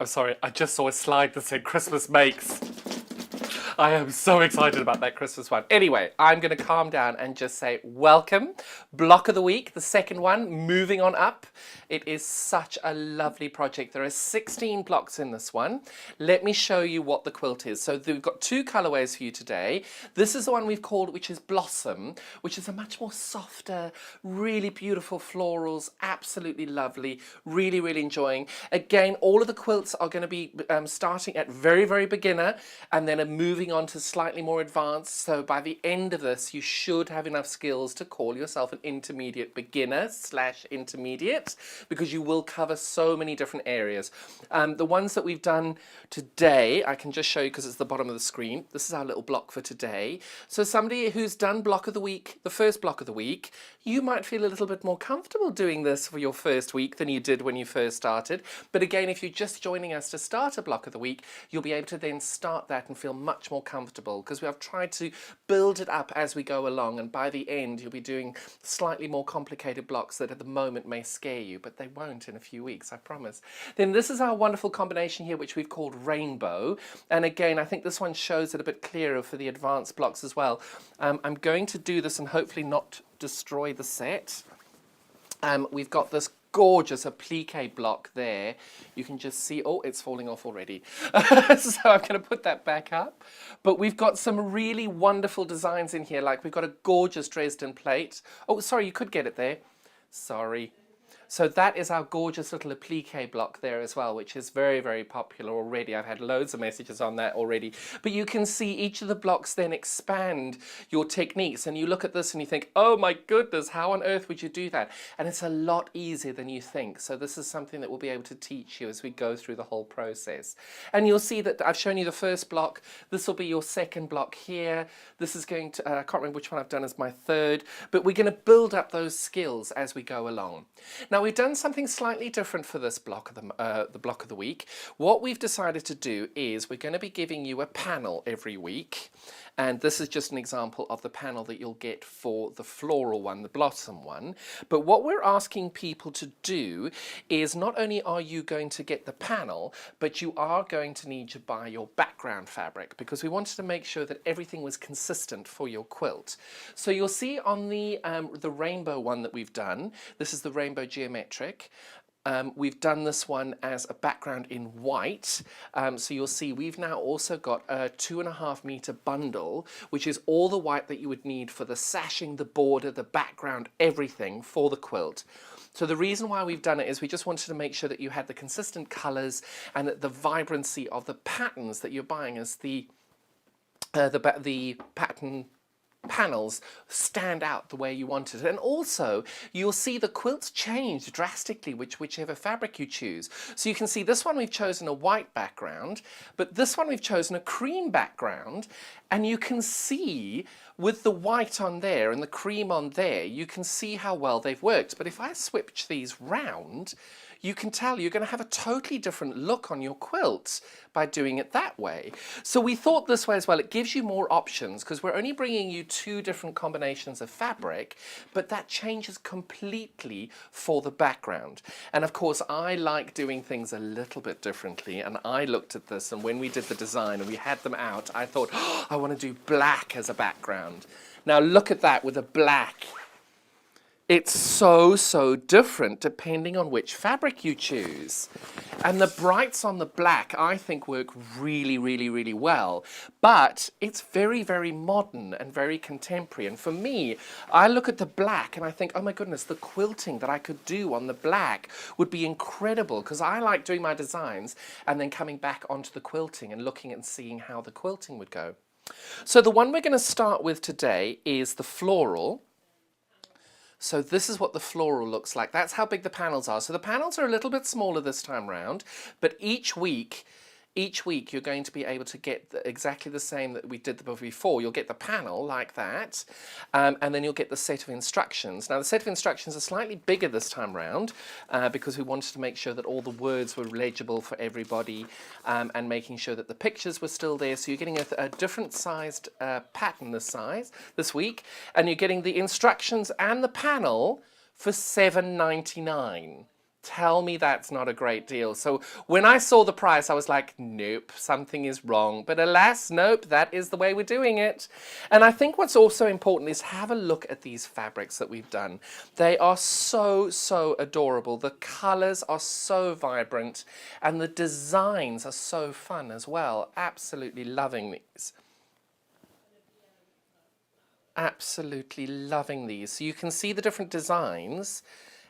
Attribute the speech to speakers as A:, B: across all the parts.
A: I'm sorry, I just saw a slide that said Christmas makes. I am so excited about that Christmas one. Anyway, I'm going to calm down and just say welcome. Block of the week, the second one, moving on up. It is such a lovely project. There are 16 blocks in this one. Let me show you what the quilt is. So we've got two colorways for you today. This is the one we've called, which is Blossom, which is a much more softer, really beautiful florals, absolutely lovely, really, really enjoying. Again, all of the quilts are going to be starting at very, very beginner and then moving on to slightly more advanced. So by the end of this, you should have enough skills to call yourself an intermediate beginner / intermediate, because you will cover so many different areas. The ones that we've done today, I can just show you because it's the bottom of the screen. This is our little block for today. So somebody who's done block of the week, the first block of the week, you might feel a little bit more comfortable doing this for your first week than you did when you first started. But again, if you're just joining us to start a block of the week, you'll be able to then start that and feel much more comfortable, because we have tried to build it up as we go along, and by the end you'll be doing slightly more complicated blocks that at the moment may scare you, but they won't in a few weeks, I promise. Then this is our wonderful combination here, which we've called Rainbow, and again I think this one shows it a bit clearer for the advanced blocks as well. I'm going to do this and hopefully not destroy the set. We've got this gorgeous applique block there. You can just see, oh, it's falling off already. So I'm going to put that back up. But we've got some really wonderful designs in here, like we've got a gorgeous Dresden plate. Oh, sorry, you could get it there. Sorry. So that is our gorgeous little applique block there as well, which is very, very popular already. I've had loads of messages on that already. But you can see each of the blocks then expand your techniques. And you look at this and you think, oh my goodness, how on earth would you do that? And it's a lot easier than you think. So this is something that we'll be able to teach you as we go through the whole process. And you'll see that I've shown you the first block. This will be your second block here. This is going to, I can't remember which one I've done as my third, but we're going to build up those skills as we go along. Now, we've done something slightly different for this block of the block of the week. What we've decided to do is we're going to be giving you a panel every week, and this is just an example of the panel that you'll get for the floral one, the blossom one. But what we're asking people to do is not only are you going to get the panel, but you are going to need to buy your background fabric, because we wanted to make sure that everything was consistent for your quilt. So you'll see on the rainbow one that we've done, this is the rainbow geometric. We've done this one as a background in white, so you'll see we've now also got a 2.5 meter bundle, which is all the white that you would need for the sashing, the border, the background, everything for the quilt. So the reason why we've done it is we just wanted to make sure that you had the consistent colours and that the vibrancy of the patterns that you're buying as the pattern panels stand out the way you want it. And also you'll see the quilts change drastically whichever fabric you choose. So you can see this one we've chosen a white background, but this one we've chosen a cream background, and you can see with the white on there and the cream on there, you can see how well they've worked. But if I switch these round, you can tell you're going to have a totally different look on your quilts by doing it that way. So we thought this way as well. It gives you more options because we're only bringing you 2 different combinations of fabric, but that changes completely for the background. And of course, I like doing things a little bit differently, and I looked at this, and when we did the design and we had them out, I thought, oh, I want to do black as a background. Now look at that with a black. It's so different depending on which fabric you choose. And the brights on the black, I think, work really well. But it's very modern and very contemporary. And for me, I look at the black and I think, oh my goodness, the quilting that I could do on the black would be incredible, because I like doing my designs and then coming back onto the quilting and looking and seeing how the quilting would go. So the one we're going to start with today is the floral. So this is what the floral looks like. That's how big the panels are. So the panels are a little bit smaller this time round, but each week you're going to be able to get exactly the same that we did before. You'll get the panel like that, and then you'll get the set of instructions. Now the set of instructions are slightly bigger this time round because we wanted to make sure that all the words were legible for everybody, and making sure that the pictures were still there. So you're getting a different sized pattern this week, and you're getting the instructions and the panel for $7.99. Tell me that's not a great deal. So when I saw the price, I was like, nope, something is wrong. But alas, nope, that is the way we're doing it. And I think what's also important is have a look at these fabrics that we've done. They are so, so adorable. The colors are so vibrant and the designs are so fun as well. Absolutely loving these. Absolutely loving these. So you can see the different designs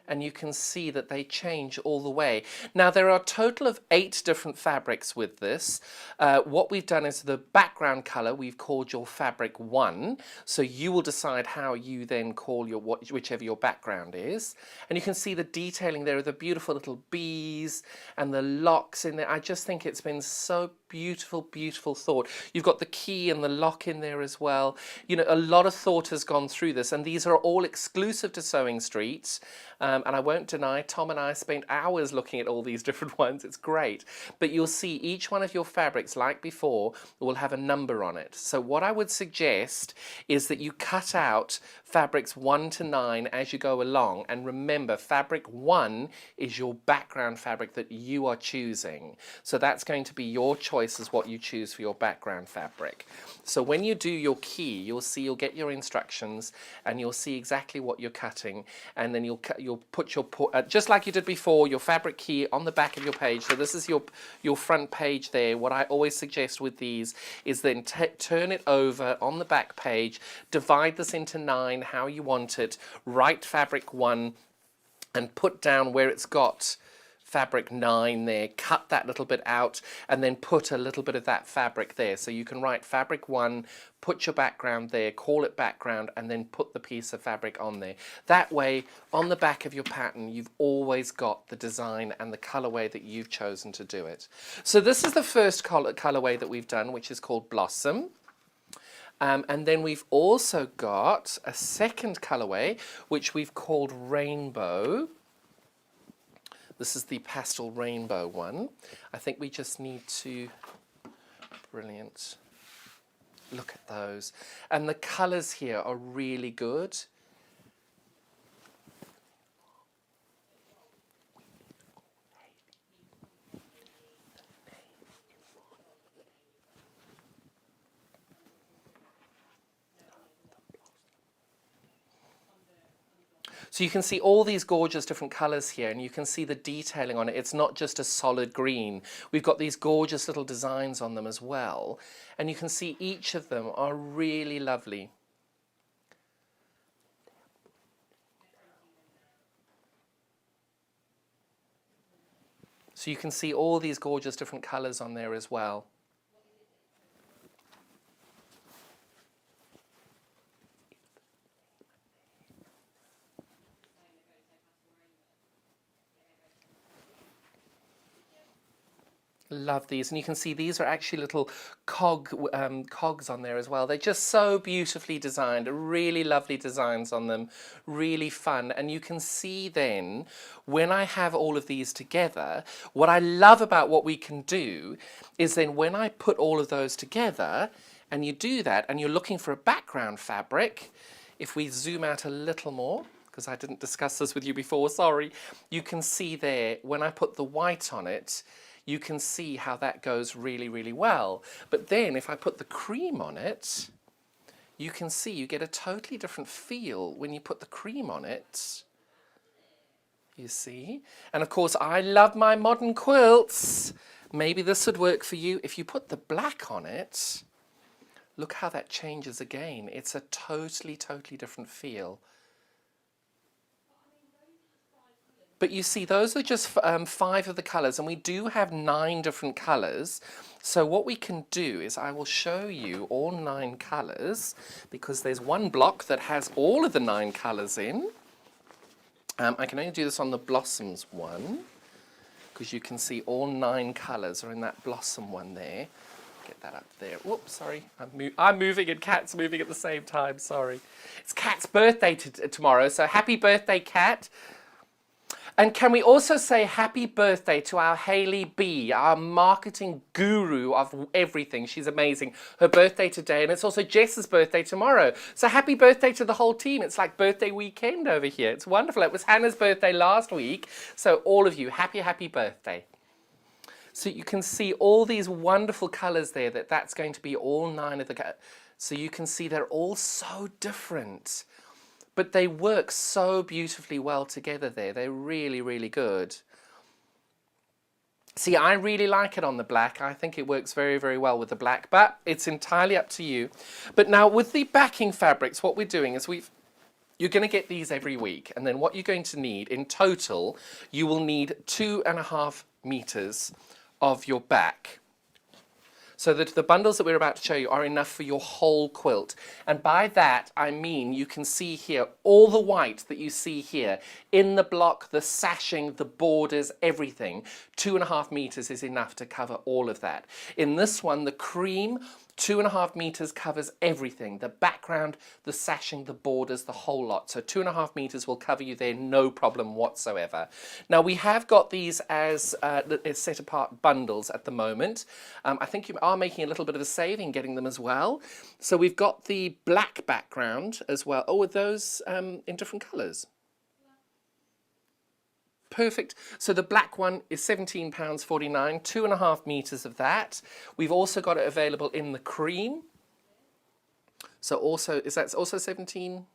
A: and you can see that they change all the way. Now there are a total of 8 different fabrics with this. What we've done is the background color we've called your fabric 1. So you will decide how you then call your whichever your background is. And you can see the detailing there of the beautiful little bees and the locks in there. I just think it's been so beautiful, beautiful thought. You've got the key and the lock in there as well. You know, a lot of thought has gone through this, and these are all exclusive to Sewing Street. And I won't deny, Tom and I spent hours looking at all these different ones. It's great. But you'll see each one of your fabrics, like before, will have a number on it. So what I would suggest is that you cut out fabrics 1 to 9 as you go along. And remember, fabric 1 is your background fabric that you are choosing. So that's going to be your choice as what you choose for your background fabric. So when you do your key, you'll get your instructions and you'll see exactly what you're cutting, and then you'll put your just like you did before, your fabric key on the back of your page. So this is your front page there. What I always suggest with these is then turn it over on the back page, divide this into 9 how you want it, write fabric 1 and put down where it's got fabric 9 there, cut that little bit out and then put a little bit of that fabric there. So you can write fabric 1, put your background there, call it background, and then put the piece of fabric on there. That way, on the back of your pattern, you've always got the design and the colorway that you've chosen to do it. So this is the first colorway that we've done, which is called Blossom. And then we've also got a second colorway, which we've called Rainbow. This is the pastel rainbow one. I think we just need to, brilliant. Look at those. And the colours here are really good. So you can see all these gorgeous different colours here, and you can see the detailing on it. It's not just a solid green. We've got these gorgeous little designs on them as well. And you can see each of them are really lovely. So you can see all these gorgeous different colours on there as well. Love these, and you can see these are actually little cogs on there as well. They're just so beautifully designed, really lovely designs on them, really fun. And you can see then when I have all of these together, what I love about what we can do is then when I put all of those together and you do that and you're looking for a background fabric, if we zoom out a little more, because I didn't discuss this with you before, sorry, you can see there when I put the white on it, you can see how that goes really, really well. But then if I put the cream on it, you can see you get a totally different feel when you put the cream on it. You see? And of course, I love my modern quilts. Maybe this would work for you. If you put the black on it, look how that changes again. It's a totally, totally different feel. But you see, those are just 5 of the colours, and we do have 9 different colours. So what we can do is I will show you all 9 colours, because there's one block that has all of the 9 colours in. I can only do this on the Blossoms one, because you can see all 9 colours are in that Blossom one there. Get that up there. Whoops, sorry. I'm moving and Kat's moving at the same time, sorry. It's Kat's birthday tomorrow, so happy birthday, Kat. And can we also say happy birthday to our Hailey B, our marketing guru of everything. She's amazing. Her birthday today, and it's also Jess's birthday tomorrow. So happy birthday to the whole team. It's like birthday weekend over here. It's wonderful. It was Hannah's birthday last week. So all of you, happy birthday. So you can see all these wonderful colours there, that's going to be all 9 of the colours. So you can see they're all so different. But they work so beautifully well together there. They're really, really good. See, I really like it on the black. I think it works very, very well with the black, but it's entirely up to you. But now with the backing fabrics, what we're doing is you're going to get these every week. And then what you're going to need in total, you will need 2.5 meters of your back. So that the bundles that we're about to show you are enough for your whole quilt. And by that, I mean you can see here all the white that you see here in the block, the sashing, the borders, everything. 2.5 meters is enough to cover all of that. In this one, the cream, 2.5 meters covers everything. The background, the sashing, the borders, the whole lot. So 2.5 meters will cover you there, no problem whatsoever. Now we have got these as set apart bundles at the moment. I think you are making a little bit of a saving getting them as well. So we've got the black background as well. Oh, are those in different colors? Perfect. So the black one is £17.49, 2.5 meters of that. We've also got it available in the cream. So also, is that also 17?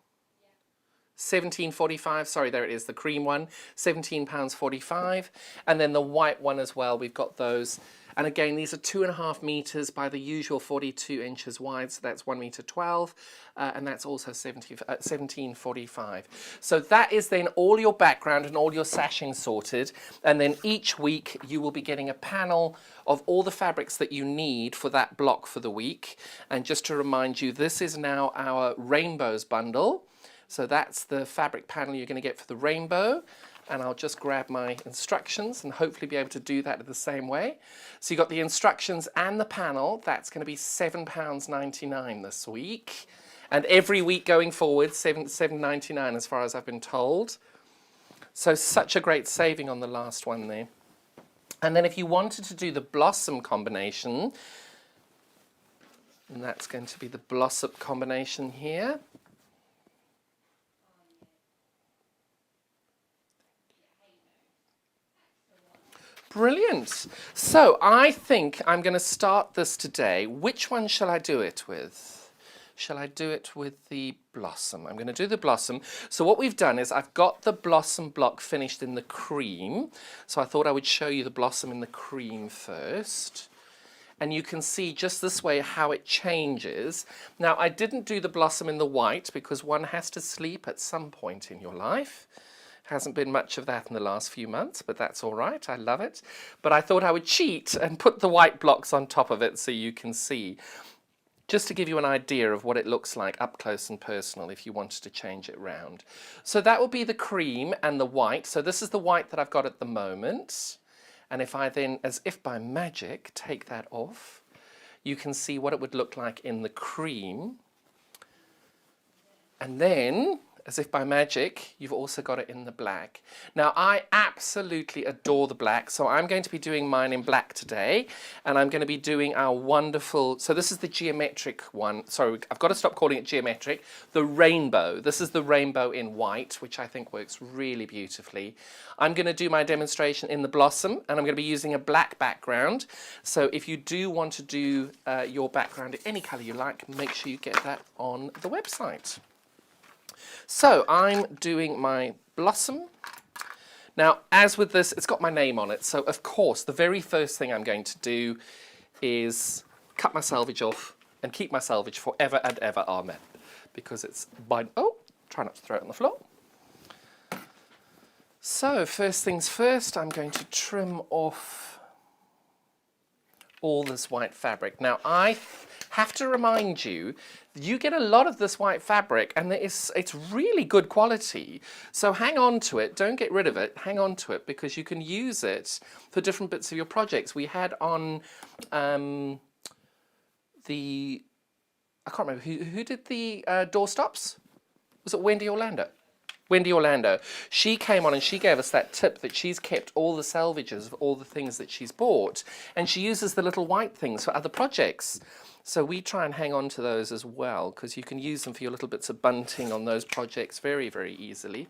A: 17.45, sorry, there it is, the cream one, £17.45. And then the white one as well, we've got those. And again, these are 2.5 meters by the usual 42 inches wide, so that's 1 meter 12, and that's also 17.45. So that is then all your background and all your sashing sorted, and then each week you will be getting a panel of all the fabrics that you need for that block for the week. And just to remind you, this is now our rainbows bundle. So that's the fabric panel you're going to get for the rainbow. And I'll just grab my instructions and hopefully be able to do that the same way. So you've got the instructions and the panel. That's going to be £7.99 this week. And every week going forward, £7.99 as far as I've been told. So such a great saving on the last one there. And then if you wanted to do the blossom combination, and that's going to be the blossom combination here. Brilliant. So I think I'm going to start this today. Which one shall I do it with? Shall I do it with the blossom? I'm going to do the blossom. So what we've done is I've got the blossom block finished in the cream. So I thought I would show you the blossom in the cream first. And you can see just this way how it changes. Now I didn't do the blossom in the white because one has to sleep at some point in your life. Hasn't been much of that in the last few months, but that's all right. I love it. But I thought I would cheat and put the white blocks on top of it so you can see. Just to give you an idea of what it looks like up close and personal if you wanted to change it round. So that will be the cream and the white. So this is the white that I've got at the moment. And if I then, as if by magic, take that off, you can see what it would look like in the cream. And then, as if by magic, you've also got it in the black. Now, I absolutely adore the black, so I'm going to be doing mine in black today, and I'm going to be doing our wonderful, so this is the geometric one. Sorry, I've got to stop calling it geometric. The rainbow. This is the rainbow in white, which I think works really beautifully. I'm going to do my demonstration in the blossom, and I'm going to be using a black background. So if you do want to do your background in any color you like, make sure you get that on the website. So I'm doing my blossom. Now, as with this, it's got my name on it. So, of course, the very first thing I'm going to do is cut my selvage off and keep my selvage forever and ever, amen. Because it's by... Oh, try not to throw it on the floor. So, first things first, I'm going to trim off all this white fabric. Now, I have to remind you, you get a lot of this white fabric and it's really good quality. So hang on to it, don't get rid of it, hang on to it because you can use it for different bits of your projects. We had on I can't remember, who did the doorstops? Was it Wendy Orlando? Wendy Orlando. She came on and she gave us that tip that she's kept all the salvages of all the things that she's bought, and she uses the little white things for other projects. So we try and hang on to those as well, because you can use them for your little bits of bunting on those projects very, very easily.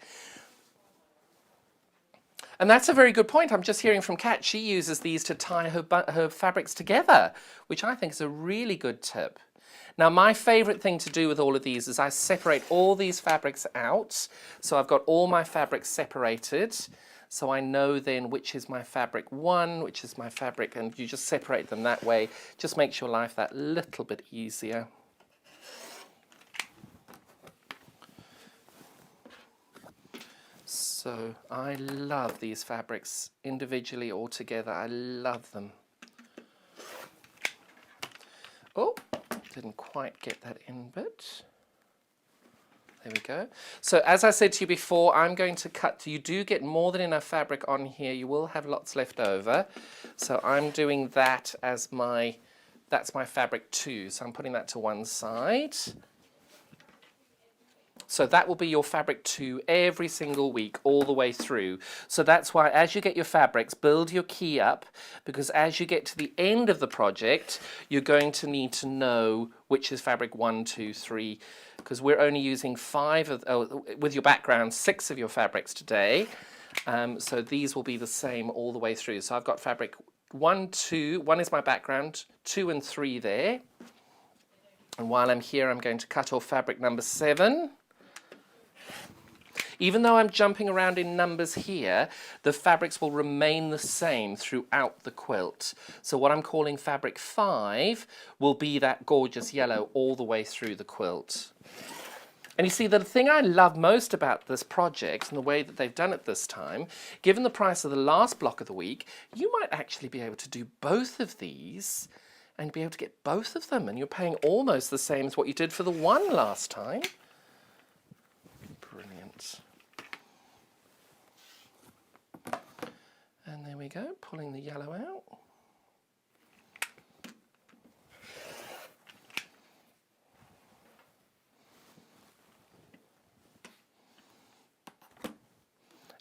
A: And that's a very good point. I'm just hearing from Kat. She uses these to tie her fabrics together, which I think is a really good tip. Now, my favourite thing to do with all of these is I separate all these fabrics out. So I've got all my fabrics separated. So I know then which is my fabric 1, which is my fabric, and you just separate them that way. Just makes your life that little bit easier. So I love these fabrics individually or together. I love them. Oh, didn't quite get that in bit. There we go. So as I said to you before, I'm going to cut. You do get more than enough fabric on here. You will have lots left over. So I'm doing that as that's my fabric 2. So I'm putting that to one side. So that will be your fabric 2 every single week all the way through. So that's why as you get your fabrics, build your key up, because as you get to the end of the project, you're going to need to know which is fabric 1, 2, 3, because we're only using 5 of, with your background, 6 of your fabrics today. So these will be the same all the way through. So I've got fabric 1, 2, 1 is my background, 2 and 3 there. And while I'm here, I'm going to cut off fabric number 7. Even though I'm jumping around in numbers here, the fabrics will remain the same throughout the quilt. So what I'm calling fabric 5 will be that gorgeous yellow all the way through the quilt. And you see, the thing I love most about this project and the way that they've done it this time, given the price of the last block of the week, you might actually be able to do both of these and be able to get both of them, and you're paying almost the same as what you did for the one last time. Brilliant. And there we go, pulling the yellow out.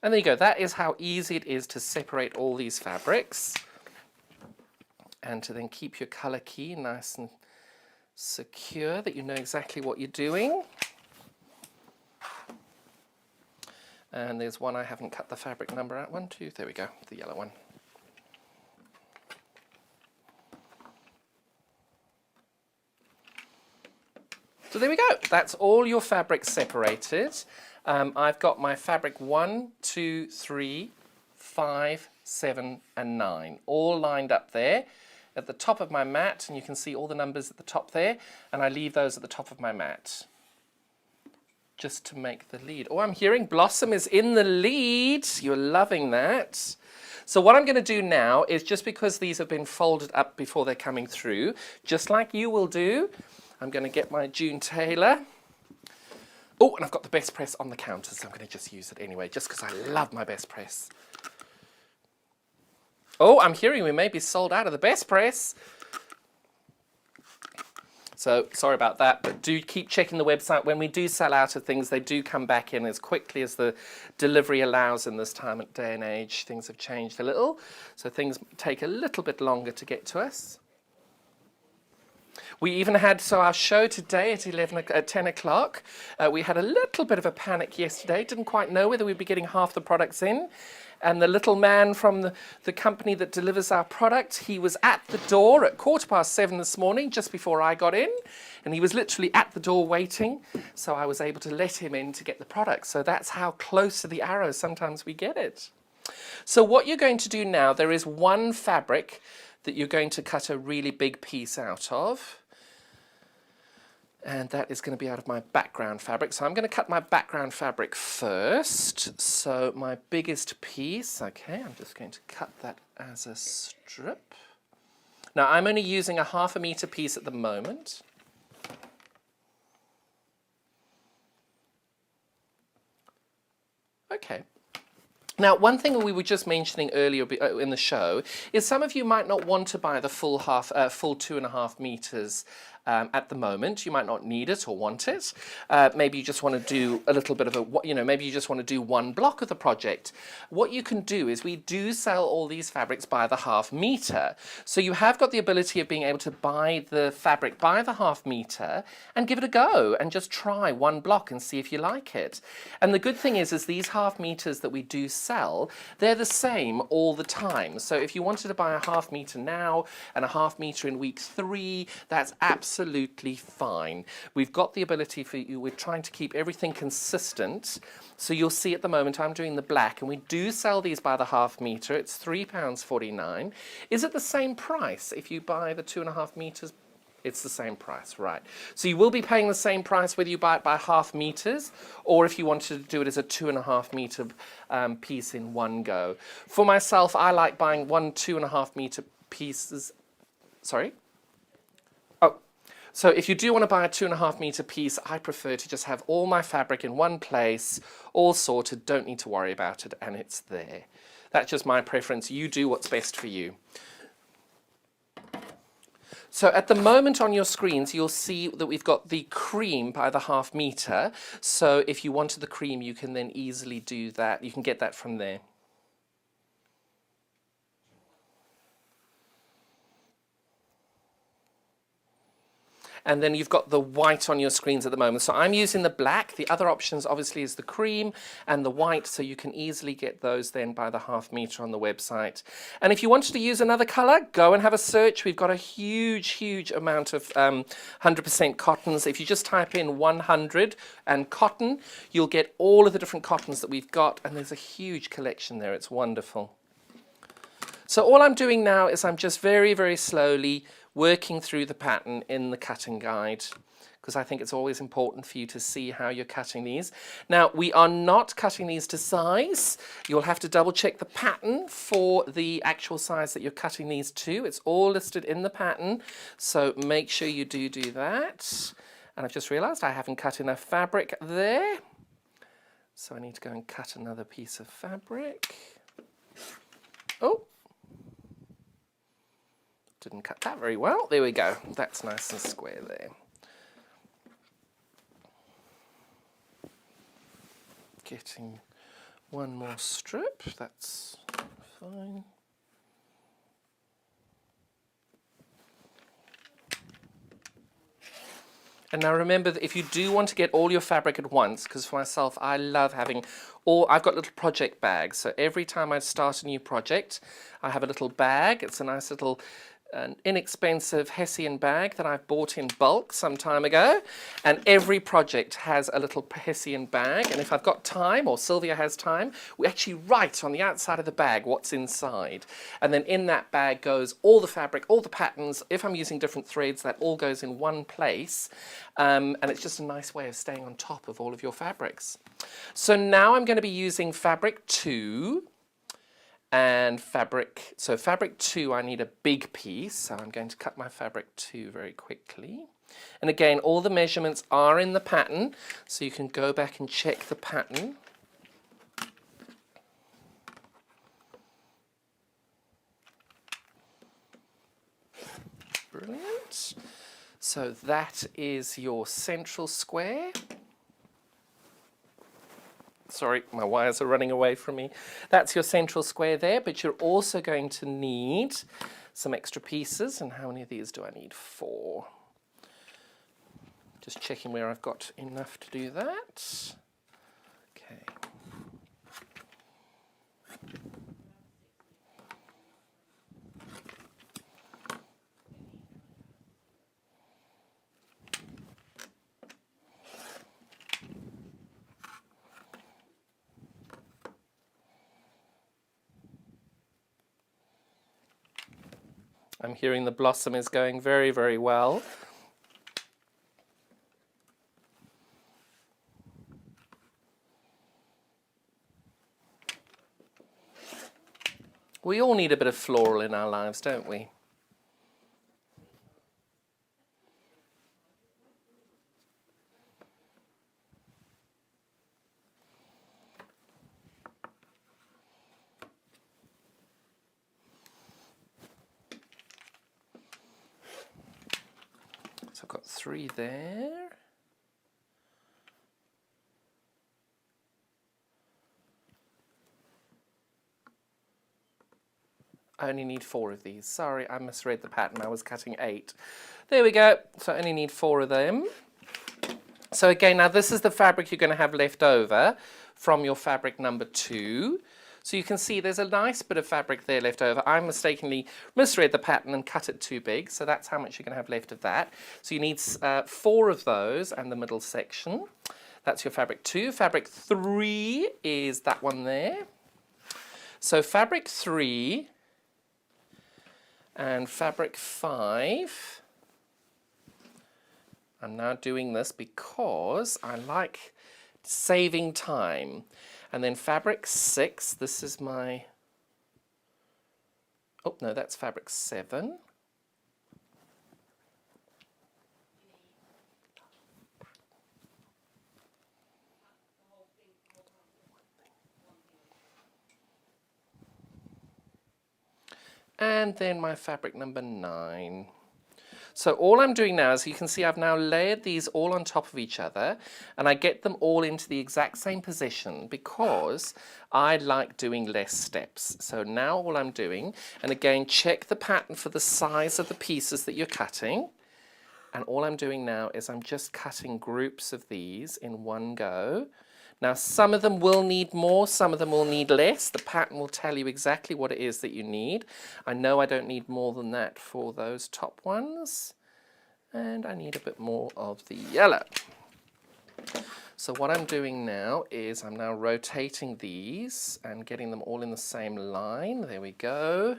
A: And there you go, that is how easy it is to separate all these fabrics and to then keep your colour key nice and secure, that you know exactly what you're doing. And there's one I haven't cut the fabric number out. 1, 2, there we go, the yellow one. So there we go, that's all your fabrics separated. I've got my fabric 1, 2, 3, 5, 7 and 9 all lined up there at the top of my mat, and you can see all the numbers at the top there, and I leave those at the top of my mat just to make the lead. Oh, I'm hearing Blossom is in the lead. You're loving that. So what I'm going to do now is, just because these have been folded up before they're coming through, just like you will do, I'm going to get my June Taylor. Oh, and I've got the best press on the counter, so I'm going to just use it anyway, just because I love my best press. Oh, I'm hearing we may be sold out of the best press. So, sorry about that, but do keep checking the website. When we do sell out of things, they do come back in as quickly as the delivery allows in this time and day and age. Things have changed a little, so things take a little bit longer to get to us. We even had, so our show today at 10 o'clock, we had a little bit of a panic yesterday, didn't quite know whether we'd be getting half the products in. And the little man from the company that delivers our product, he was at the door at 7:15 this morning, just before I got in. And he was literally at the door waiting. So I was able to let him in to get the product. So that's how close to the arrow sometimes we get it. So what you're going to do now, there is one fabric that you're going to cut a really big piece out of. And that is going to be out of my background fabric. So I'm going to cut my background fabric first. So my biggest piece, okay, I'm just going to cut that as a strip. Now I'm only using a 1/2 meter piece at the moment. Okay. Now, one thing we were just mentioning earlier in the show is some of you might not want to buy the full 2.5 meters at the moment. You might not need it or want it. Maybe you just want to do a little bit of maybe you just want to do one block of the project. What you can do is we do sell all these fabrics by the 1/2 meter. So you have got the ability of being able to buy the fabric by the 1/2 meter and give it a go and just try one block and see if you like it. And the good thing is these 1/2 meters that we do sell, they're the same all the time. So if you wanted to buy a 1/2 meter now and a 1/2 meter in week 3, that's absolutely fine. We've got the ability for you, we're trying to keep everything consistent. So you'll see at the moment I'm doing the black, and we do sell these by the 1/2 meter. It's £3.49. Is it the same price if you buy the 2.5 meters? It's the same price, right. So you will be paying the same price whether you buy it by 1/2 meters or if you wanted to do it as a 2.5 meter piece in one go. For myself, I like buying 2.5 meter pieces. Sorry? Oh, so if you do want to buy a 2.5 meter piece, I prefer to just have all my fabric in one place, all sorted, don't need to worry about it, and it's there. That's just my preference. You do what's best for you. So at the moment on your screens, you'll see that we've got the cream by the 1/2 meter. So if you wanted the cream, you can then easily do that. You can get that from there. And then you've got the white on your screens at the moment. So I'm using the black. The other options obviously is the cream and the white, so you can easily get those then by the 1/2 meter on the website. And if you wanted to use another color, go and have a search. We've got a huge amount of 100% cottons. If you just type in 100 and cotton, you'll get all of the different cottons that we've got, and there's a huge collection there. It's wonderful. So all I'm doing now is I'm just very slowly working through the pattern in the cutting guide, because I think it's always important for you to see how you're cutting these. Now, we are not cutting these to size. You'll have to double check the pattern for the actual size that you're cutting these to. It's all listed in the pattern, so make sure you do that. And I've just realized I haven't cut enough fabric there, so I need to go and cut another piece of fabric. Oh, didn't cut that very well. There we go. That's nice and square there. Getting one more strip. That's fine. And now remember that if you do want to get all your fabric at once, because for myself, I love having I've got little project bags. So every time I start a new project, I have a little bag. It's a nice little an inexpensive Hessian bag that I've bought in bulk some time ago, and every project has a little Hessian bag, and if I've got time, or Sylvia has time, we actually write on the outside of the bag what's inside, and then in that bag goes all the fabric, all the patterns. If I'm using different threads, that all goes in one place, and it's just a nice way of staying on top of all of your fabrics. So now I'm going to be using fabric 2 and fabric 2, I need a big piece, so I'm going to cut my fabric 2 very quickly. And again, all the measurements are in the pattern, so you can go back and check the pattern. Brilliant. So that is your central square. Sorry, my wires are running away from me. That's your central square there, but you're also going to need some extra pieces. And how many of these do I need? 4. Just checking where I've got enough to do that. Okay. I'm hearing the blossom is going very, very well. We all need a bit of floral in our lives, don't we? 3 there. I only need 4 of these. Sorry, I misread the pattern. I was cutting 8. There we go. So I only need 4 of them. So again, now this is the fabric you're going to have left over from your fabric number 2. So you can see there's a nice bit of fabric there left over. I mistakenly misread the pattern and cut it too big. So that's how much you're going to have left of that. So you need 4 of those and the middle section. That's your fabric 2. Fabric 3 is that one there. So fabric 3 and fabric 5. I'm now doing this because I like saving time. And then fabric 6, this is my, oh no, that's fabric 7. And then my fabric number 9. So all I'm doing now is, you can see I've now layered these all on top of each other, and I get them all into the exact same position because I like doing less steps. So now all I'm doing, and again check the pattern for the size of the pieces that you're cutting, and all I'm doing now is I'm just cutting groups of these in one go. Now some of them will need more, some of them will need less. The pattern will tell you exactly what it is that you need. I know I don't need more than that for those top ones. And I need a bit more of the yellow. So what I'm doing now is I'm now rotating these and getting them all in the same line. There we go.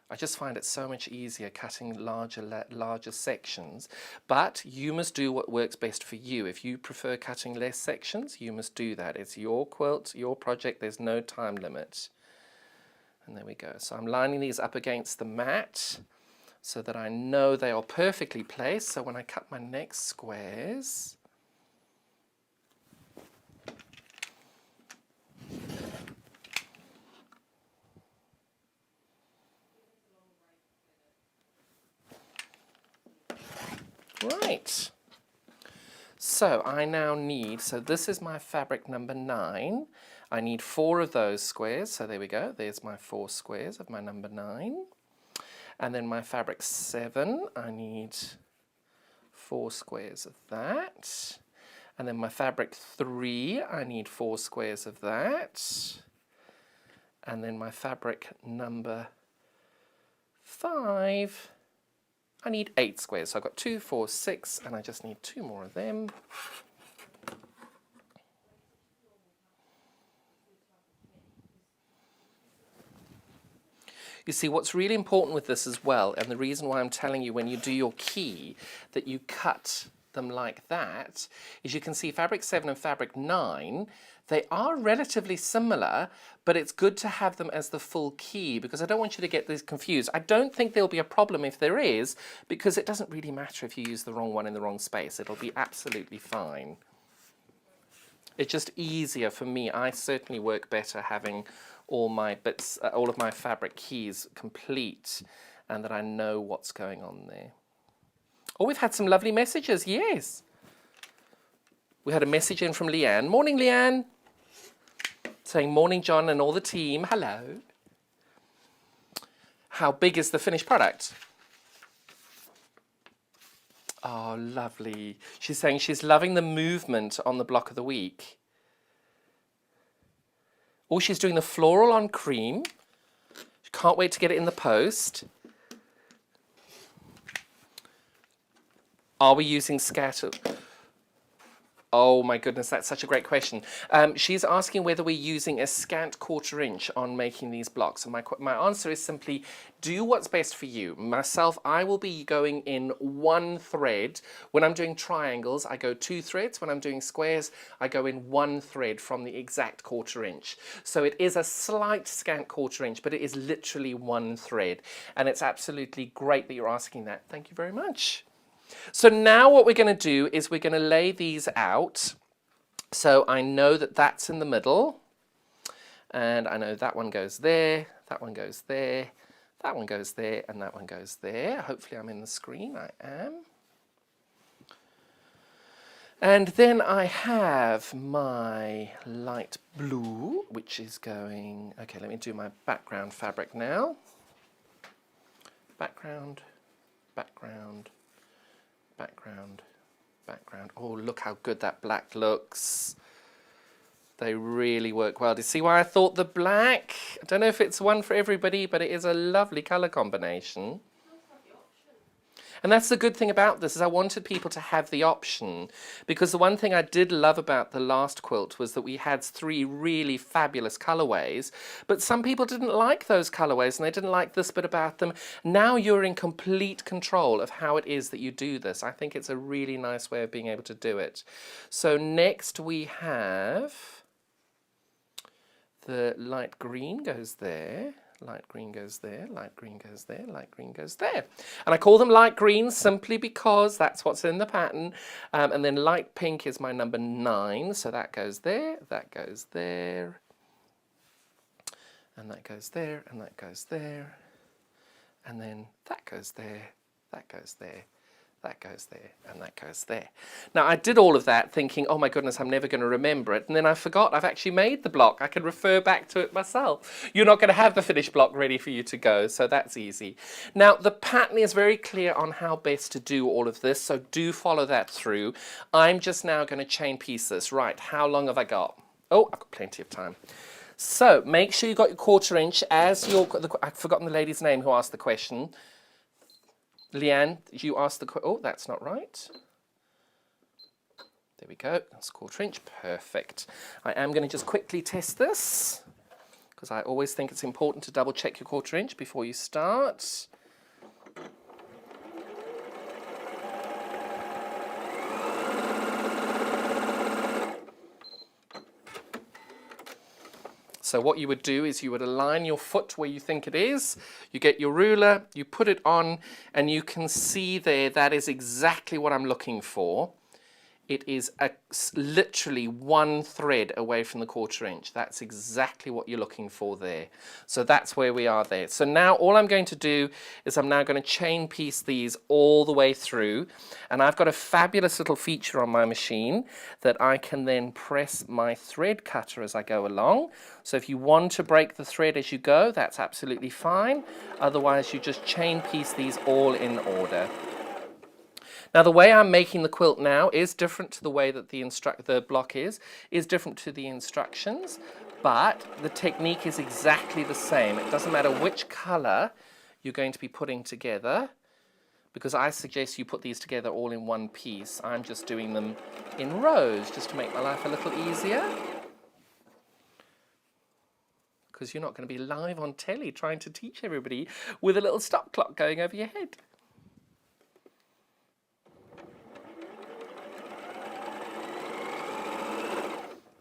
A: I just find it so much easier cutting larger sections, but you must do what works best for you. If you prefer cutting less sections, you must do that. It's your quilt, your project, there's no time limit. And there we go. So I'm lining these up against the mat so that I know they are perfectly placed. So when I cut my next squares, right, so I now need, so this is my fabric number 9. I need 4 of those squares, so there we go, there's my 4 squares of my number 9. And then my fabric 7, I need 4 squares of that. And then my fabric 3, I need 4 squares of that. And then my fabric number 5, I need 8 squares. So I've got 2, 4, 6, and I just need 2 more of them. You see, what's really important with this as well, and the reason why I'm telling you when you do your key that you cut them like that, is you can see fabric 7 and fabric 9, they are relatively similar, but it's good to have them as the full key because I don't want you to get this confused. I don't think there'll be a problem if there is, because it doesn't really matter if you use the wrong one in the wrong space. It'll be absolutely fine. It's just easier for me. I certainly work better having all my bits, all of my fabric keys complete, and that I know what's going on there. Oh, we've had some lovely messages, yes. We had a message in from Leanne. Morning, Leanne. Saying, morning, John and all the team. Hello. How big is the finished product? Oh, lovely. She's saying she's loving the movement on the block of the week. Oh, she's doing the floral on cream. She can't wait to get it in the post. Are we using scatter? Oh my goodness, that's such a great question. She's asking whether we're using a scant 1/4 inch on making these blocks. And my answer is simply, do what's best for you. Myself, I will be going in 1 thread. When I'm doing triangles, I go 2 threads. When I'm doing squares, I go in 1 thread from the exact 1/4 inch. So it is a slight scant 1/4 inch, but it is literally 1 thread. And it's absolutely great that you're asking that. Thank you very much. So now what we're going to do is we're going to lay these out. So I know that that's in the middle, and I know that one goes there, that one goes there, that one goes there, and that one goes there. Hopefully I'm in the screen. I am. And then I have my light blue, which is going, okay, let me do my background fabric now. Background, background, background, background. Oh, look how good that black looks. They really work well. Do you see why I thought the black? I don't know if it's one for everybody, but it is a lovely colour combination. And that's the good thing about this, is I wanted people to have the option, because the one thing I did love about the last quilt was that we had 3 really fabulous colorways, but some people didn't like those colorways and they didn't like this bit about them. Now you're in complete control of how it is that you do this. I think it's a really nice way of being able to do it. So next we have the light green goes there. Light green goes there, light green goes there, light green goes there. And I call them light green simply because that's what's in the pattern. And then light pink is my number 9. So that goes there, that goes there. And that goes there, and that goes there. And then that goes there, that goes there. That goes there, and that goes there. Now, I did all of that thinking, oh my goodness, I'm never going to remember it. And then I forgot I've actually made the block. I can refer back to it myself. You're not going to have the finished block ready for you to go, so that's easy. Now, the pattern is very clear on how best to do all of this, so do follow that through. I'm just now going to chain piece this. Right, how long have I got? Oh, I've got plenty of time. So, make sure you've got your 1/4 inch as your... I've forgotten the lady's name who asked the question. Leanne, you asked the question. Oh, that's not right. There we go. That's 1/4 inch. Perfect. I am going to just quickly test this, because I always think it's important to double check your 1/4 inch before you start. So what you would do is you would align your foot where you think it is, you get your ruler, you put it on, and you can see there that is exactly what I'm looking for. It is literally 1 thread away from the 1/4 inch. That's exactly what you're looking for there. So that's where we are there. So now all I'm going to do is I'm now going to chain piece these all the way through. And I've got a fabulous little feature on my machine that I can then press my thread cutter as I go along. So if you want to break the thread as you go, that's absolutely fine. Otherwise, you just chain piece these all in order. Now, the way I'm making the quilt now is different to the way that the block is different to the instructions, but the technique is exactly the same. It doesn't matter which color you're going to be putting together, because I suggest you put these together all in one piece. I'm just doing them in rows just to make my life a little easier, because you're not going to be live on telly trying to teach everybody with a little stop clock going over your head.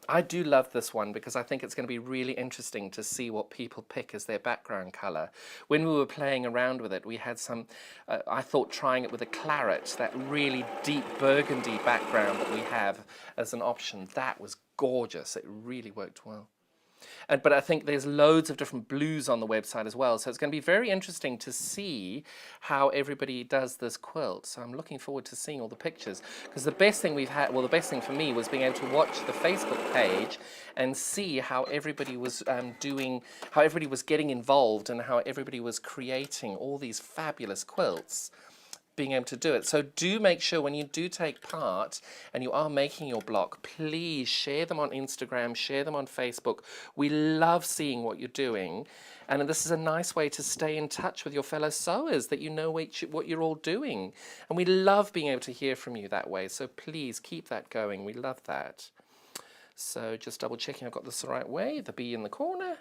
A: I do love this one because I think it's going to be really interesting to see what people pick as their background colour. When we were playing around with it, we had some, I thought trying it with a claret, that really deep burgundy background that we have as an option. That was gorgeous. It really worked well. But I think there's loads of different blues on the website as well, so it's going to be very interesting to see how everybody does this quilt. So I'm looking forward to seeing all the pictures, because the best thing we've had, well, the best thing for me was being able to watch the Facebook page and see how everybody was how everybody was getting involved and how everybody was creating all these fabulous quilts, being able to do it. So do make sure when you do take part and you are making your block, please share them on Instagram, share them on Facebook. We love seeing what you're doing, and this is a nice way to stay in touch with your fellow sewers, that you know what you're all doing, and we love being able to hear from you that way. So please keep that going. We love that. So just double checking I've got this the right way. The B in the corner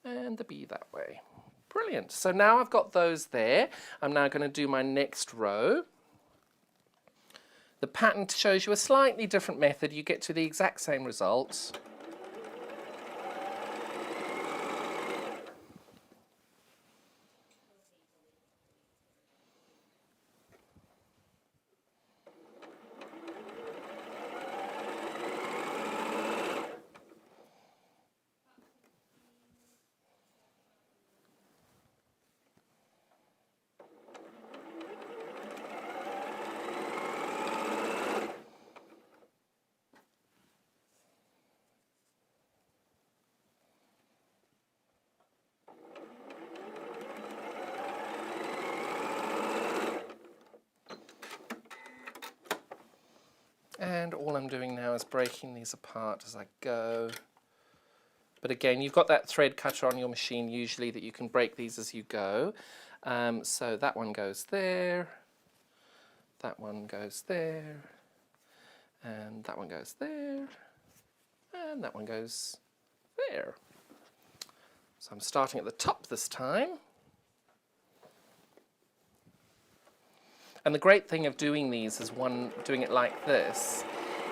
A: and the B that way. Brilliant. So now I've got those there. I'm now going to do my next row. The pattern shows you a slightly different method. You get to the exact same results. And all I'm doing now is breaking these apart as I go. But again, you've got that thread cutter on your machine usually that you can break these as you go. So that one goes there, that one goes there, and that one goes there, and that one goes there. So I'm starting at the top this time. And the great thing of doing these is doing it like this,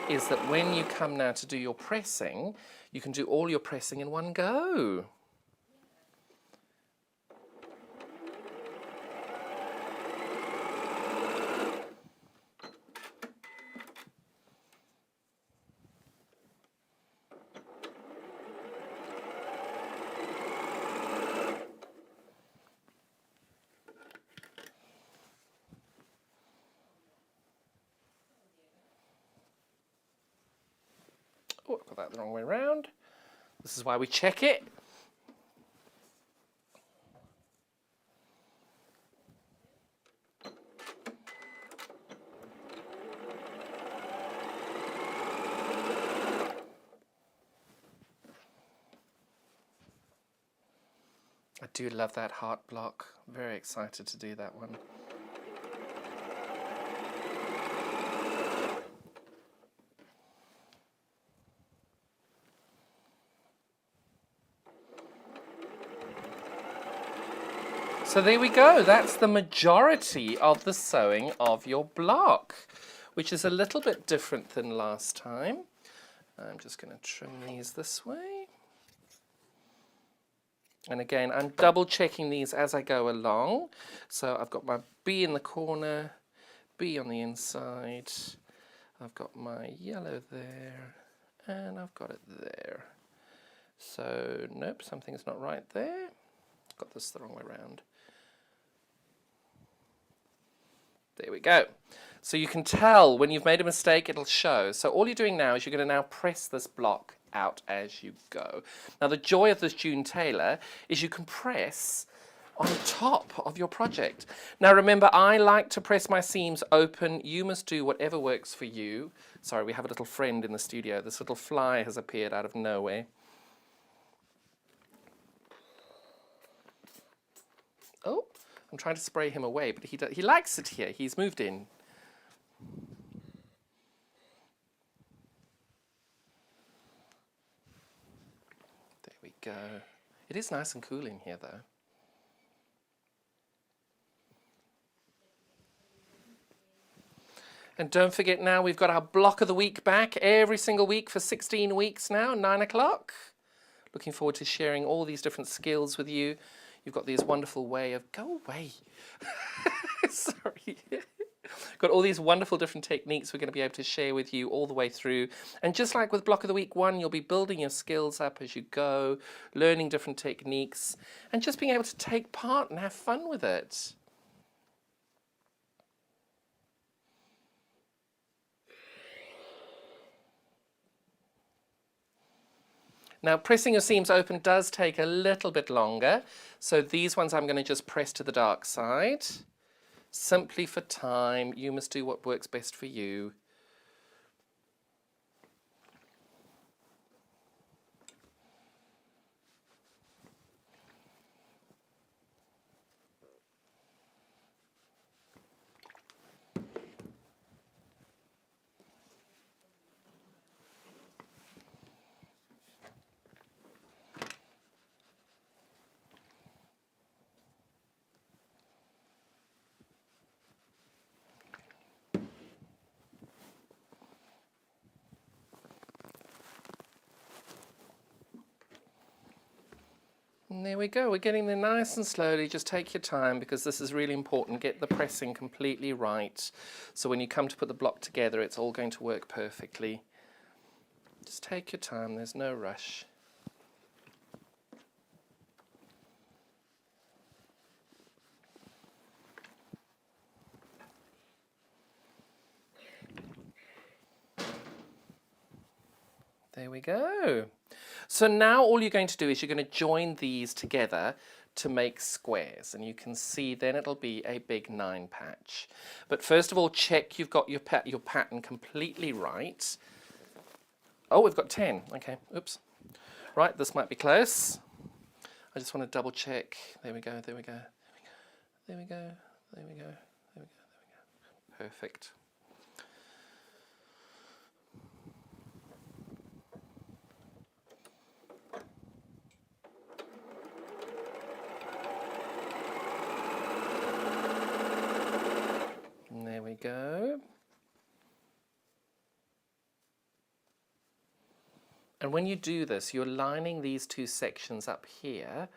A: is that when you come now to do your pressing, you can do all your pressing in one go. Oh, I've got that the wrong way around. This is why we check it. I do love that heart block. Very excited to do that one. So there we go, that's the majority of the sewing of your block, which is a little bit different than last time. I'm just going to trim these this way. And again, I'm double checking these as I go along. So I've got my B in the corner, B on the inside, I've got my yellow there, and I've got it there. So nope, something's not right there. Got this the wrong way around. There we go. So you can tell when you've made a mistake, it'll show. So all you're doing now is you're going to now press this block out as you go. Now the joy of this June Tailor is you can press on top of your project. Now remember, I like to press my seams open. You must do whatever works for you. Sorry, we have a little friend in the studio. This little fly has appeared out of nowhere. Oh, I'm trying to spray him away, but he likes it here. He's moved in. There we go. It is nice and cool in here, though. And don't forget now, we've got our block of the week back every single week for 16 weeks now, 9 o'clock. Looking forward to sharing all these different skills with you. You've got this wonderful way of, go away. Sorry. Got all these wonderful different techniques we're going to be able to share with you all the way through. And just like with Block of the Week 1, you'll be building your skills up as you go, learning different techniques, and just being able to take part and have fun with it. Now, pressing your seams open does take a little bit longer. So these ones I'm going to just press to the dark side. Simply for time, you must do what works best for you. And there we go, we're getting there nice and slowly. Just take your time because this is really important. Get the pressing completely right. So when you come to put the block together, it's all going to work perfectly. Just take your time, there's no rush. There we go. So now all you're going to do is you're going to join these together to make squares, and you can see then it'll be a big 9 patch. But first of all, check you've got your pattern completely right. Oh, we've got 10. Okay, oops. Right, this might be close. I just want to double check. There we go, there we go. There we go, there we go, there we go, there we go. Perfect. And there we go. And when you do this, you're lining these two sections up here.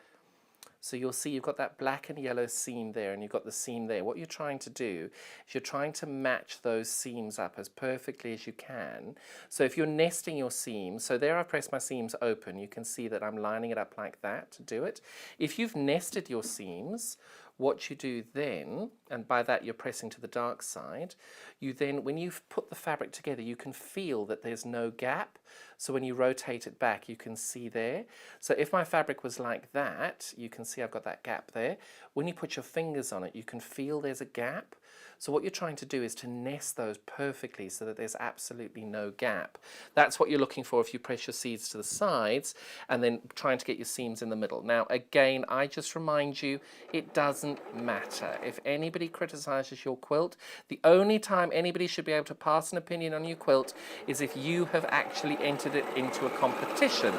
A: So you'll see you've got that black and yellow seam there, and you've got the seam there. What you're trying to do is you're trying to match those seams up as perfectly as you can. So if you're nesting your seams, so there I've pressed my seams open, you can see that I'm lining it up like that to do it. If you've nested your seams, what you do then, and by that you're pressing to the dark side, you then, when you've put the fabric together, you can feel that there's no gap. So when you rotate it back, you can see there. So if my fabric was like that, you can see I've got that gap there. When you put your fingers on it, you can feel there's a gap. So what you're trying to do is to nest those perfectly so that there's absolutely no gap. That's what you're looking for if you press your seeds to the sides and then trying to get your seams in the middle. Now, again, I just remind you, it doesn't matter. If anybody criticizes your quilt, the only time anybody should be able to pass an opinion on your quilt is if you have actually entered it into a competition.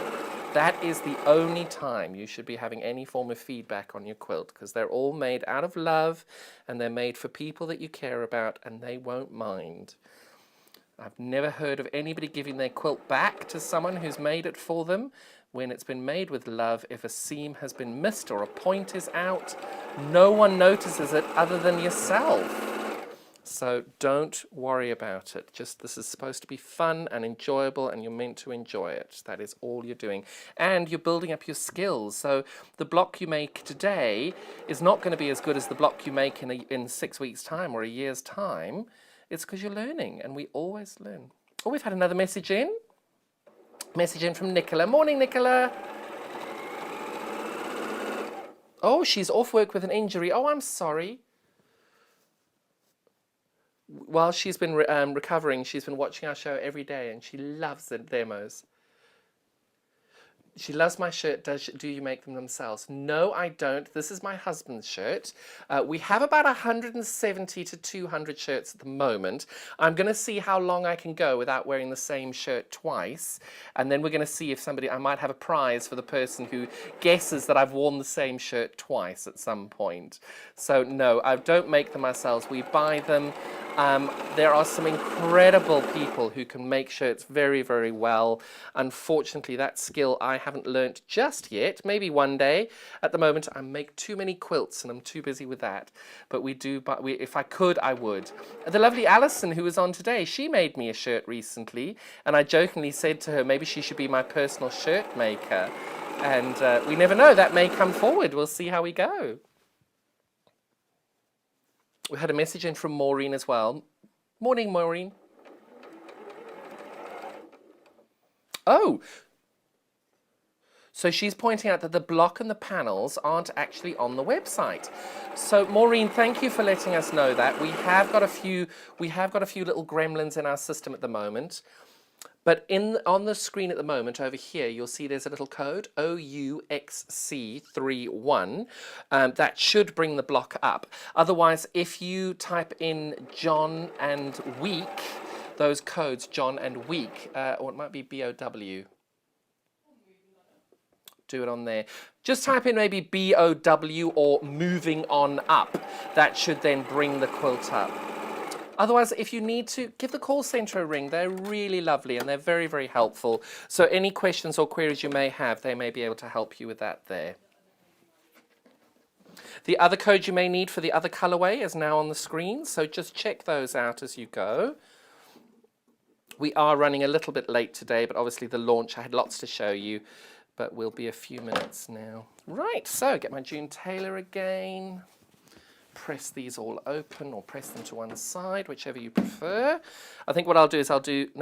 A: That is the only time you should be having any form of feedback on your quilt, because they're all made out of love and they're made for people that you care about, and they won't mind. I've never heard of anybody giving their quilt back to someone who's made it for them when it's been made with love. If a seam has been missed or a point is out, no one notices it other than yourself. So don't worry about it. Just, this is supposed to be fun and enjoyable, and you're meant to enjoy it. That is all you're doing. And you're building up your skills. So the block you make today is not going to be as good as the block you make in 6 weeks' time or a year's time. It's because you're learning, and we always learn. Oh, we've had another message in. Message in from Nicola. Morning, Nicola. Oh, she's off work with an injury. Oh, I'm sorry. While she's been recovering, she's been watching our show every day, and she loves the demos. She loves my shirt. Do you make them themselves? No, I don't. This is my husband's shirt. We have about 170 to 200 shirts at the moment. I'm going to see how long I can go without wearing the same shirt twice. And then we're going to see if I might have a prize for the person who guesses that I've worn the same shirt twice at some point. So no, I don't make them ourselves. We buy them. There are some incredible people who can make shirts very, very well. Unfortunately, that skill I haven't learnt just yet. Maybe one day. At the moment, I make too many quilts and I'm too busy with that. But if I could, I would. The lovely Alison, who was on today, she made me a shirt recently, and I jokingly said to her, maybe she should be my personal shirt maker. And we never know, that may come forward. We'll see how we go. We had a message in from Maureen as well. Morning, Maureen. Oh, so she's pointing out that the block and the panels aren't actually on the website. So Maureen, thank you for letting us know that. We have got a few little gremlins in our system at the moment. But on the screen at the moment over here, you'll see there's a little code, OUXC31. That should bring the block up. Otherwise, if you type in John and week, those codes, John and week, or it might be BOW. Do it on there. Just type in maybe BOW or moving on up. That should then bring the quilt up. Otherwise, if you need to, give the call centre a ring. They're really lovely and they're very, very helpful. So any questions or queries you may have, they may be able to help you with that there. The other code you may need for the other colourway is now on the screen, so just check those out as you go. We are running a little bit late today, but obviously the launch, I had lots to show you, but we'll be a few minutes now. Right, so get my June Taylor again. Press these all open or press them to one side, whichever you prefer. I think what I'll do is no,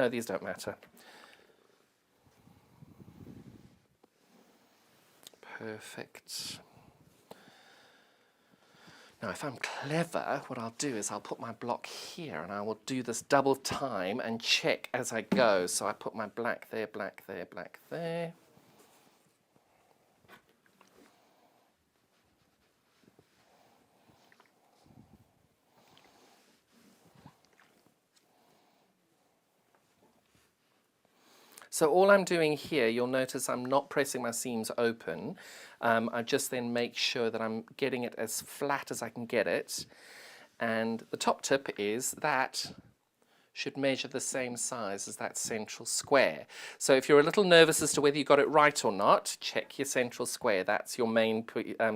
A: these don't matter. Perfect. Now, if I'm clever, what I'll do is I'll put my block here and I will do this double time and check as I go. So I put my black there, black there, black there. So all I'm doing here, you'll notice I'm not pressing my seams open. I just then make sure that I'm getting it as flat as I can get it. And the top tip is that should measure the same size as that central square. So if you're a little nervous as to whether you got it right or not, check your central square. That's your main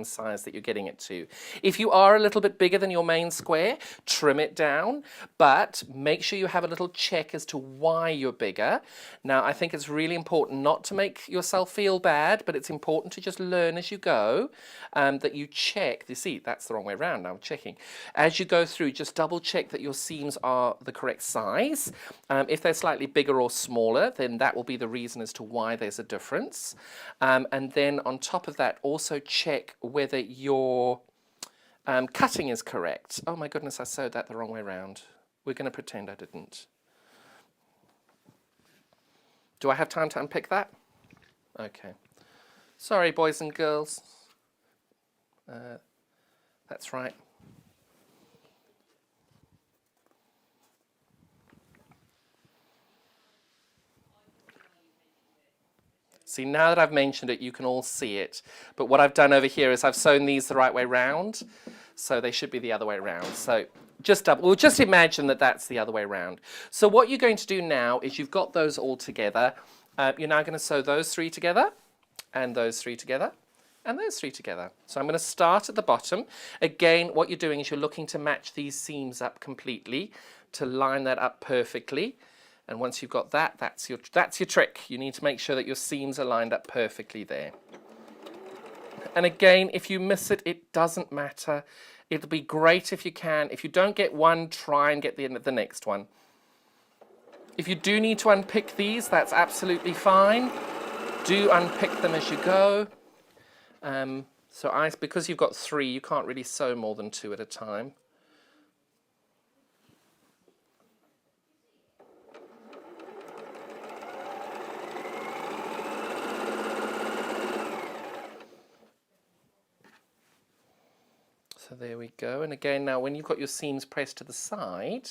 A: size that you're getting it to. If you are a little bit bigger than your main square, trim it down, but make sure you have a little check as to why you're bigger. Now, I think it's really important not to make yourself feel bad, but it's important to just learn as you go, that you check. You see, that's the wrong way around. Now I'm checking. As you go through, just double check that your seams are the correct size. If they're slightly bigger or smaller, then that will be the reason as to why there's a difference. And then on top of that, also check whether your cutting is correct. Oh my goodness, I sewed that the wrong way around. We're going to pretend I didn't. Do I have time to unpick that? Okay. Sorry, boys and girls. That's right. See, now that I've mentioned it, you can all see it. But what I've done over here is I've sewn these the right way round, so they should be the other way round. So we'll just imagine that that's the other way round. So what you're going to do now is you've got those all together. You're now going to sew those three together, and those three together, and those three together. So I'm going to start at the bottom. Again, what you're doing is you're looking to match these seams up completely, to line that up perfectly. And once you've got that, that's your trick. You need to make sure that your seams are lined up perfectly there. And again, if you miss it, it doesn't matter. It'll be great if you can. If you don't get one, try and get the next one. If you do need to unpick these, that's absolutely fine. Do unpick them as you go. Because you've got three, you can't really sew more than two at a time. So there we go. And again, now when you've got your seams pressed to the side,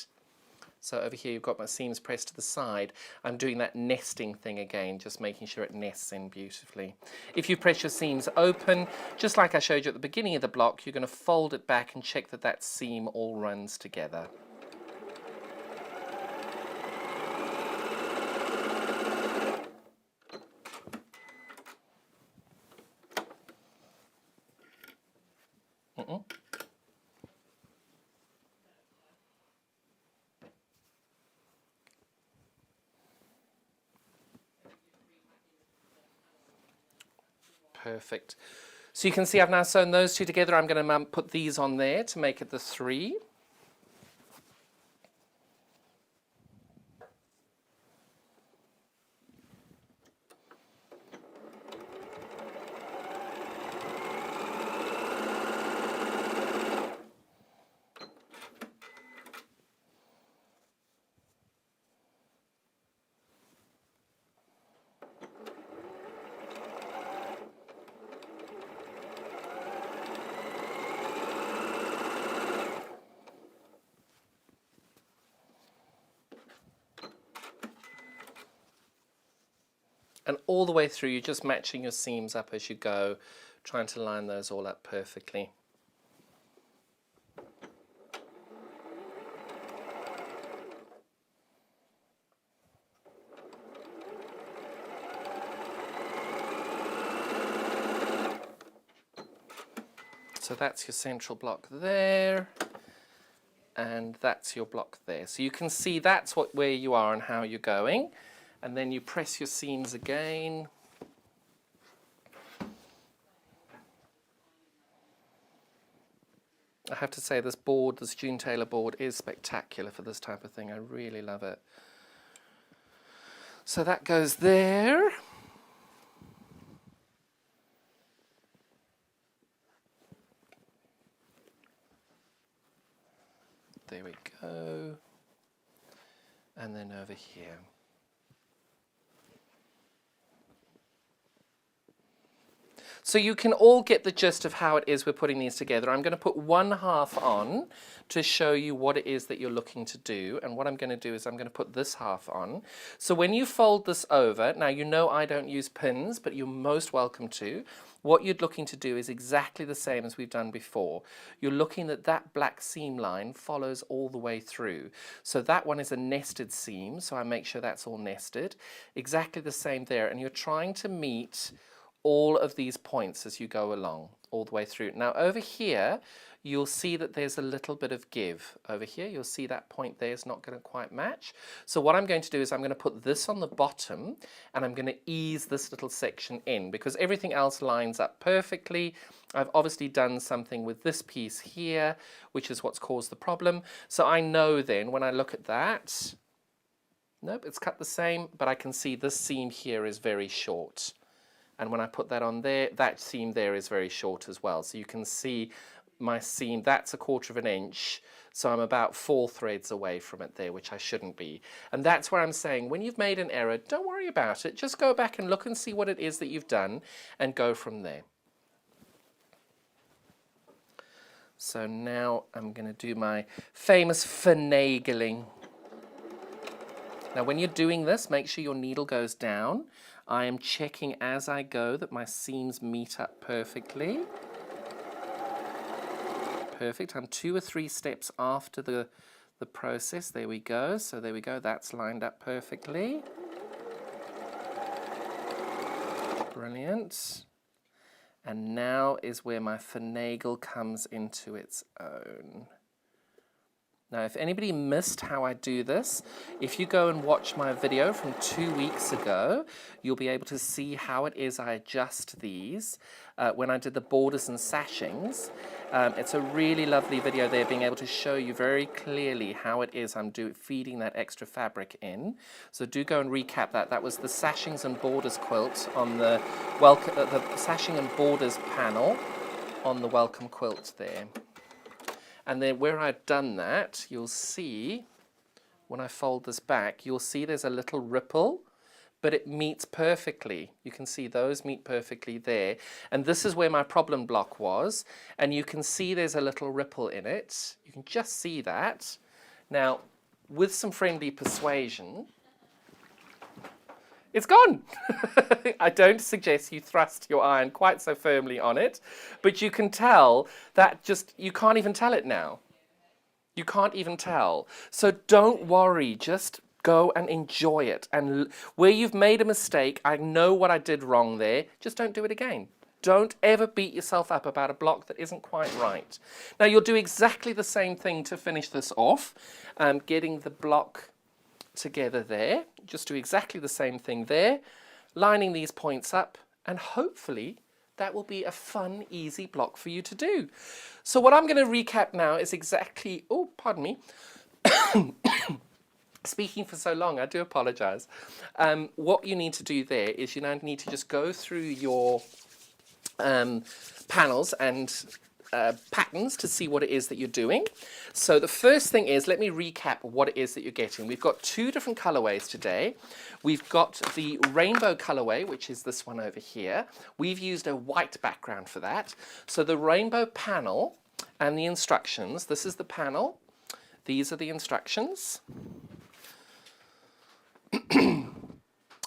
A: so over here you've got my seams pressed to the side, I'm doing that nesting thing again, just making sure it nests in beautifully. If you press your seams open, just like I showed you at the beginning of the block, you're going to fold it back and check that that seam all runs together. Perfect. So you can see I've now sewn those two together. I'm going to put these on there to make it the three. And all the way through, you're just matching your seams up as you go, trying to line those all up perfectly. So that's your central block there, and that's your block there. So you can see that's where you are and how you're going. And then you press your seams again. I have to say this June Taylor board is spectacular for this type of thing. I really love it. So that goes there. There we go. And then over here. So you can all get the gist of how it is we're putting these together. I'm going to put one half on to show you what it is that you're looking to do. And what I'm going to do is I'm going to put this half on. So when you fold this over, now you know I don't use pins, but you're most welcome to. What you're looking to do is exactly the same as we've done before. You're looking that that black seam line follows all the way through. So that one is a nested seam, so I make sure that's all nested. Exactly the same there, and you're trying to meet all of these points as you go along, all the way through. Now over here, you'll see that there's a little bit of give. Over here, you'll see that point there is not going to quite match. So what I'm going to do is I'm going to put this on the bottom, and I'm going to ease this little section in, because everything else lines up perfectly. I've obviously done something with this piece here, which is what's caused the problem. So I know then, when I look at that, nope, it's cut the same, but I can see this seam here is very short. And when I put that on there, that seam there is very short as well. So you can see my seam, that's 1/4 inch. So I'm about 4 threads away from it there, which I shouldn't be. And that's where I'm saying, when you've made an error, don't worry about it. Just go back and look and see what it is that you've done and go from there. So now I'm going to do my famous finagling. Now when you're doing this, make sure your needle goes down. I am checking as I go that my seams meet up perfectly. Perfect. I'm 2 or 3 steps after the process. There we go. So there we go. That's lined up perfectly. Brilliant. And now is where my finagle comes into its own. Now, if anybody missed how I do this, if you go and watch my video from 2 weeks ago, you'll be able to see how it is I adjust these when I did the borders and sashings. It's a really lovely video there, being able to show you very clearly how it is I'm feeding that extra fabric in. So do go and recap that. That was the sashings and borders quilt on the sashing and borders panel on the welcome quilt there. And then where I've done that, you'll see, when I fold this back, you'll see there's a little ripple, but it meets perfectly. You can see those meet perfectly there. And this is where my problem block was. And you can see there's a little ripple in it. You can just see that. Now, with some friendly persuasion, it's gone. I don't suggest you thrust your iron quite so firmly on it, but you can tell that you can't even tell it now. You can't even tell. So don't worry, just go and enjoy it. And where you've made a mistake, I know what I did wrong there, just don't do it again. Don't ever beat yourself up about a block that isn't quite right. Now you'll do exactly the same thing to finish this off, getting the block together there. Just do exactly the same thing there, lining these points up, and hopefully that will be a fun, easy block for you to do. So what I'm going to recap now is exactly, oh, pardon me, speaking for so long, I do apologize. What you need to do there is you now need to just go through your panels and patterns to see what it is that you're doing. So the first thing is, let me recap what it is that you're getting. We've got 2 different colorways today. We've got the rainbow colorway, which is this one over here. We've used a white background for that. So the rainbow panel and the instructions, this is the panel, these are the instructions.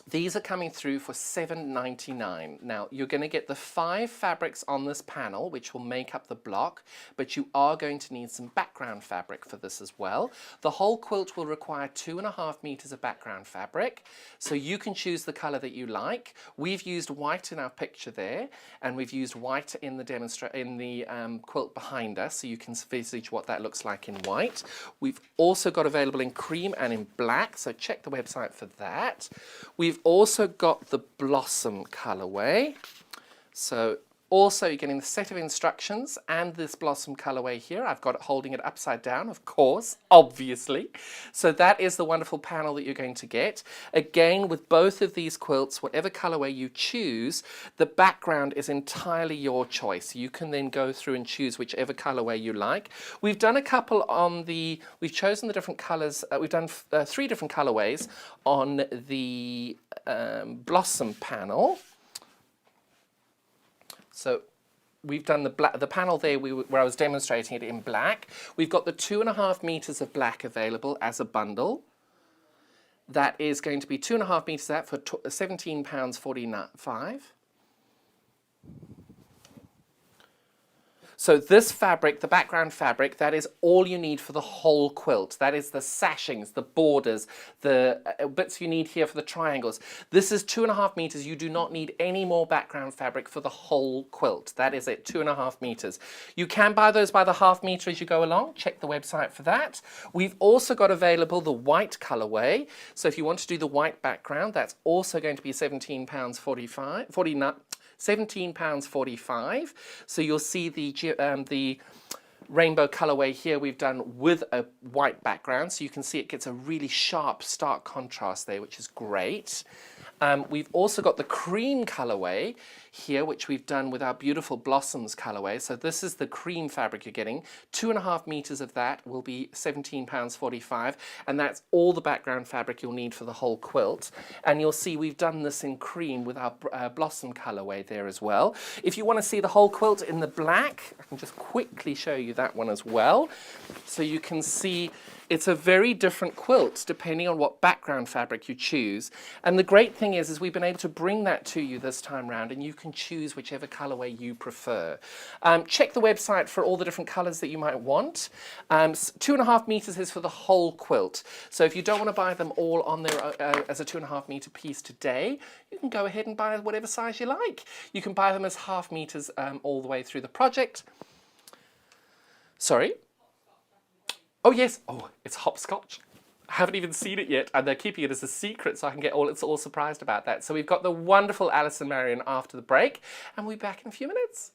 A: These are coming through for $7.99. Now, you're going to get the 5 fabrics on this panel, which will make up the block, but you are going to need some background fabric for this as well. The whole quilt will require 2.5 meters of background fabric, so you can choose the color that you like. We've used white in our picture there, and we've used white in the quilt behind us, so you can envisage what that looks like in white. We've also got available in cream and in black, so check the website for that. We've also got the blossom colorway. So Also, you're getting the set of instructions and this blossom colorway here. I've got it holding it upside down, of course, obviously. So that is the wonderful panel that you're going to get. Again, with both of these quilts, whatever colorway you choose, the background is entirely your choice. You can then go through and choose whichever colorway you like. We've done a couple on we've chosen the different colors. We've done 3 different colorways on the blossom panel. So we've done the panel there where I was demonstrating it in black. We've got the 2.5 meters of black available as a bundle. That is going to be 2.5 meters of that for £17.45. So this fabric, the background fabric, that is all you need for the whole quilt. That is the sashings, the borders, the bits you need here for the triangles. This is 2.5 meters. You do not need any more background fabric for the whole quilt. That is it, 2.5 meters. You can buy those by the half meter as you go along. Check the website for that. We've also got available the white colorway. So if you want to do the white background, that's also going to be £17.45. So you'll see the rainbow colorway here we've done with a white background. So you can see it gets a really sharp, stark contrast there, which is great. We've also got the cream colorway here, which we've done with our beautiful blossoms colorway. So this is the cream fabric you're getting. 2.5 meters of that will be £17.45, and that's all the background fabric you'll need for the whole quilt. And you'll see we've done this in cream with our blossom colorway there as well. If you want to see the whole quilt in the black, I can just quickly show you that one as well. So you can see it's a very different quilt depending on what background fabric you choose. And the great thing is we've been able to bring that to you this time round, and you can choose whichever colorway you prefer. Check the website for all the different colors that you might want. 2.5 meters is for the whole quilt. So if you don't want to buy them all on their as a 2.5 meter piece today, you can go ahead and buy whatever size you like. You can buy them as half meters all the way through the project. Sorry? Oh yes, oh, it's hopscotch. I haven't even seen it yet, and they're keeping it as a secret so I can get all surprised about that. So we've got the wonderful Alice and Marion after the break, and we'll be back in a few minutes.